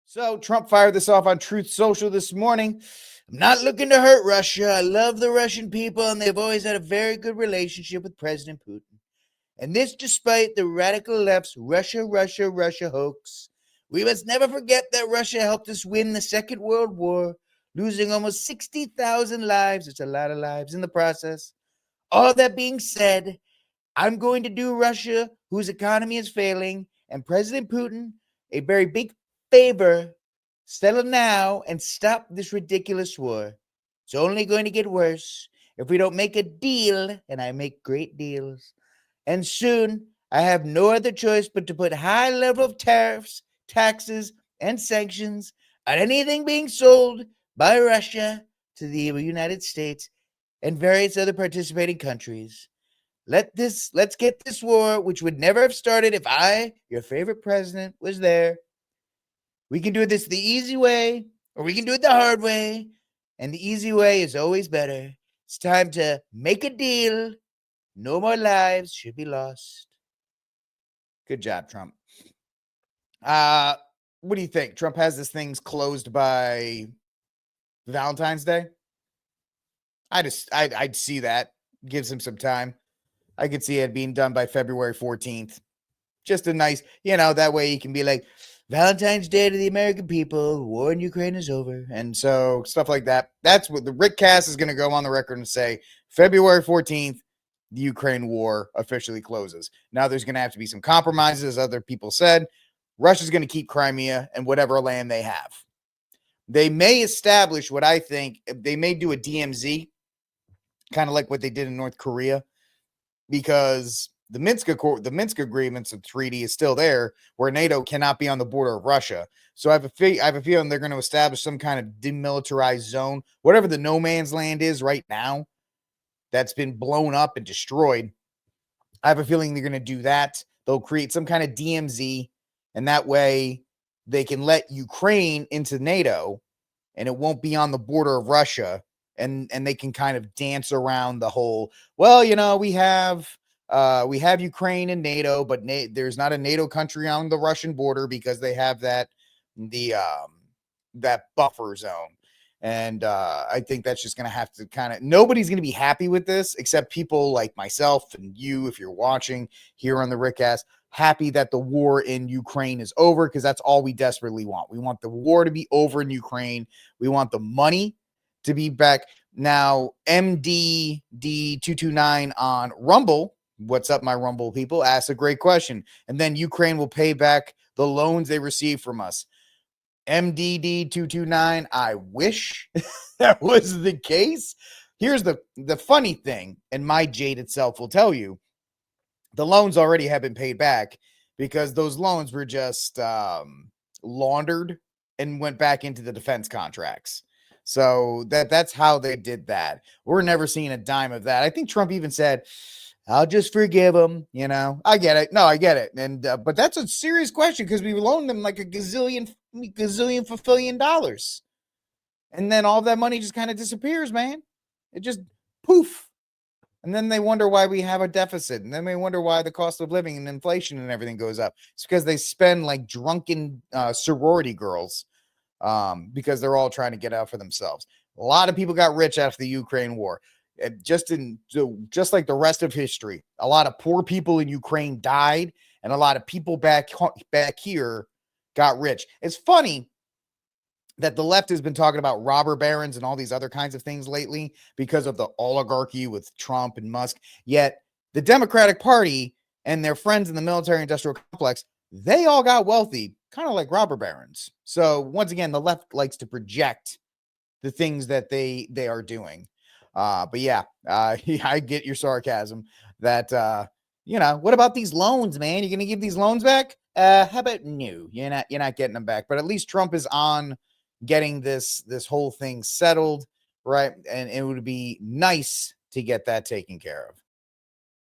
So Trump fired this off on Truth Social this morning. I'm not looking to hurt Russia. I love the Russian people, and they've always had a very good relationship with President Putin. And this despite the radical left's Russia hoax. We must never forget that Russia helped us win the Second World War, losing almost 60,000 lives. It's a lot of lives in the process. All that being said, I'm going to do Russia, whose economy is failing, and President Putin a very big favor. Settle now and stop this ridiculous war. It's only going to get worse if we don't make a deal, and I make great deals. And soon, I have no other choice but to put high level of tariffs, taxes, and sanctions on anything being sold by Russia to the United States and various other participating countries. Let's get this war, which would never have started if I, your favorite president, was there. We can do this the easy way, or we can do it the hard way. And the easy way is always better. It's time to make a deal. No more lives should be lost. Good job, Trump. What do you think? Trump has this things closed by Valentine's Day? I'd see that. Gives him some time. I could see it being done by February 14th. Just a nice, that way he can be like, Valentine's Day to the American people. War in Ukraine is over. And so stuff like that. That's what the Rick Cass is going to go on the record and say, February 14th, the Ukraine war officially closes. Now there's going to have to be some compromises, as other people said. Russia's going to keep Crimea and whatever land they have. They may establish what I think, they may do a DMZ, kind of like what they did in North Korea, because the Minsk agreements of treaty is still there, where NATO cannot be on the border of Russia. So I have a feeling they're going to establish some kind of demilitarized zone, whatever the no man's land is right now, that's been blown up and destroyed. I have a feeling they're going to do that. They'll create some kind of DMZ, and that way they can let Ukraine into NATO, and it won't be on the border of Russia. And they can kind of dance around the whole, we have Ukraine and NATO, but there's not a NATO country on the Russian border because they have that buffer zone. And I think that's just going to have to nobody's going to be happy with this except people like myself and you, if you're watching here on the Rickcast, happy that the war in Ukraine is over, because that's all we desperately want. We want the war to be over in Ukraine. We want the money to be back. Now, MDD229 on Rumble, what's up, my Rumble people, asks a great question. And then Ukraine will pay back the loans they received from us. MDD229, I wish that was the case. Here's the funny thing, and my jaded self will tell you, the loans already have been paid back because those loans were just laundered and went back into the defense contracts. So that's how they did that. We're never seeing a dime of that. I think Trump even said, I'll just forgive him. I get it. No, I get it. And but that's a serious question, because we loaned them like a gazillion dollars. And then all that money just kind of disappears, man. It just poof. And then they wonder why we have a deficit. And then they wonder why the cost of living and inflation and everything goes up. It's because they spend like drunken sorority girls. Because they're all trying to get out for themselves. A lot of people got rich after the Ukraine war. Just like the rest of history, a lot of poor people in Ukraine died, and a lot of people back here got rich. It's funny that the left has been talking about robber barons and all these other kinds of things lately because of the oligarchy with Trump and Musk. Yet the Democratic Party and their friends in the military-industrial complex, they all got wealthy, kind of like robber barons. So once again, the left likes to project the things that they are doing. But yeah, I get your sarcasm that, what about these loans, man? You're going to give these loans back? How about no, you're not getting them back, but at least Trump is on getting this whole thing settled. Right. And it would be nice to get that taken care of.